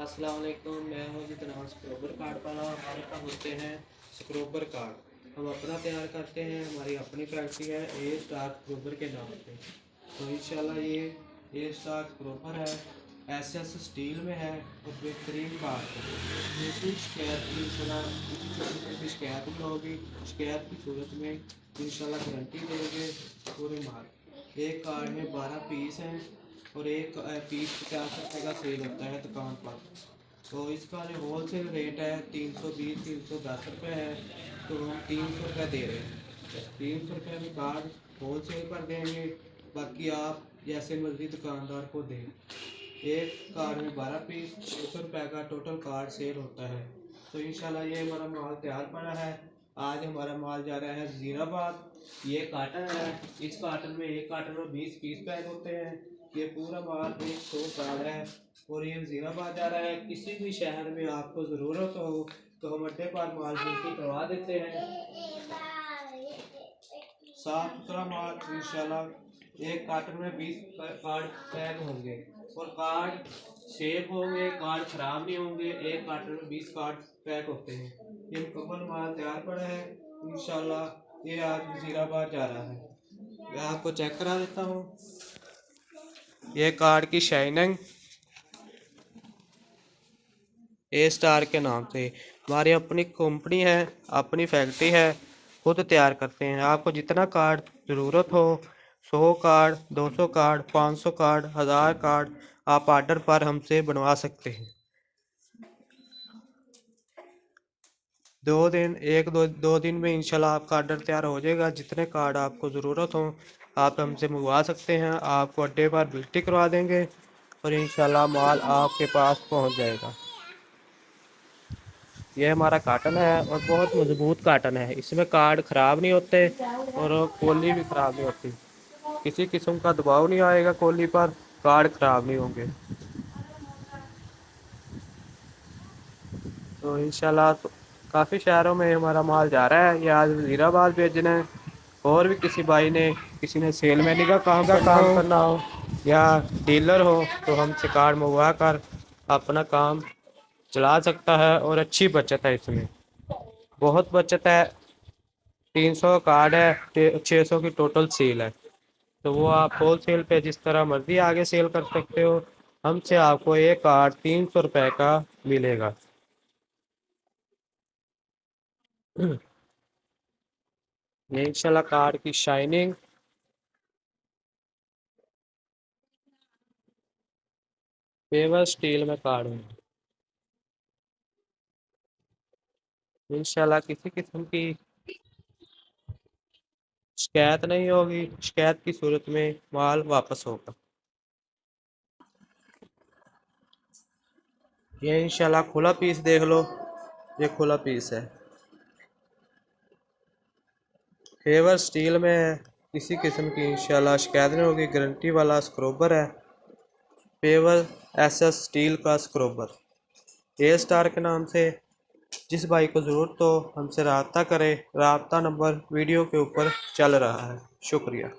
अस्सलाम वालेकुम। मैं हूँ जितना स्क्रोबर कार्ड वाला। हमारे पास होते हैं स्क्रोबर कार्ड। हम अपना तैयार करते हैं, हमारी अपनी फैक्ट्री है ए स्टार स्क्रोबर के नाम पे। तो इंशाल्लाह ये ए स्टार स्क्रोबर है, एसएस स्टील में है और बेहतरीन कार्ड है। ये कोई शिकायत की इंशाल्लाह शिकायत नहीं होगी। शिकायत की सूरत में इंशाल्लाह गारंटी देंगे पूरे माल। एक कार्ड में 12 पीस हैं और एक पीस 50 रुपये का सेल होता है दुकान पर। तो इसका जो होल सेल रेट है 320-310 रुपये है। तो हम 300 रुपये दे रहे हैं। 300 रुपये में कार्ड होल सेल पर देंगे, बाकी आप जैसे मर्जी दुकानदार को दें। एक कार्ड में 12 पीस 600 रुपये का टोटल कार्ड सेल होता है। तो इंशाल्लाह ये हमारा माल तैयार पड़ा है। आज हमारा माल जा रहा है वज़ीराबाद। ये कार्टन है, इस कार्टन में एक कार्टन में 20 पीस पैक होते हैं। ये पूरा माल 100 कार्ड है और ये वज़ीराबाद जा रहा है। किसी भी शहर में आपको ज़रूरत हो तो हम अड्डे पर माल बिक्री करवा देते हैं। साफ सुथरा माल इंशाल्लाह। एक कार्टन में 20 कार्ड पैक होंगे और कार्ड सेफ होंगे, कार्ड खराब नहीं होंगे। एक कार्टन में 20 कार्ड पैक होते हैं। ये मुकम्मल माल तैयार पड़ा है इंशाल्लाह। ये आज वज़ीराबाद जा रहा है। मैं आपको चेक करा देता हूँ ये कार्ड की शाइनिंग ए स्टार के नाम से। हमारी अपनी कंपनी है, अपनी फैक्ट्री है, खुद तैयार करते हैं। आपको जितना कार्ड ज़रूरत हो, 100 कार्ड, 200 कार्ड, 500 कार्ड, 1000 कार्ड, आप आर्डर पर हमसे बनवा सकते हैं। दो दिन में इंशाल्लाह आपका आर्डर तैयार हो जाएगा। जितने कार्ड आपको ज़रूरत हो आप हमसे मंगवा सकते हैं। आपको अड्डे पर विजिट करवा देंगे और इंशाल्लाह माल आपके पास पहुंच जाएगा। ये हमारा कार्टन है और बहुत मजबूत कार्टन है। इसमें कार्ड ख़राब नहीं होते और कोली भी ख़राब नहीं होती। किसी किस्म का दबाव नहीं आएगा कोली पर, कार्ड ख़राब नहीं होंगे। तो इंशाल्लाह तो काफ़ी शहरों में हमारा माल जा रहा है। ये आज वज़ीराबाद भेजना है। और भी किसी भाई ने, किसी ने सेलमैनी का काम करना हो या डीलर हो तो हमसे कार्ड मंगवा कर अपना काम चला सकता है। और अच्छी बचत है, इसमें बहुत बचत है। 300 कार्ड है, 600 की टोटल सेल है। तो वो आप होल सेल पे जिस तरह मर्जी आगे सेल कर सकते हो। हमसे आपको एक कार्ड 300 रुपये का मिलेगा। ये इंशाल्लाह कार्ड की शाइनिंग पेवर स्टील में कार्ड है। इंशाल्लाह किसी किस्म की शिकायत नहीं होगी। शिकायत की सूरत में माल वापस होगा। ये इंशाल्लाह खुला पीस देख लो, ये खुला पीस है, फेवर स्टील में है। किसी किस्म की इंशाल्लाह शिकायत नहीं होगी। गारंटी वाला स्क्रोबर है, फेवर एसएस स्टील का स्क्रोबर ए स्टार के नाम से। जिस भाई को ज़रूरत हो हमसे रब्ता करें। रब्ता नंबर वीडियो के ऊपर चल रहा है। शुक्रिया।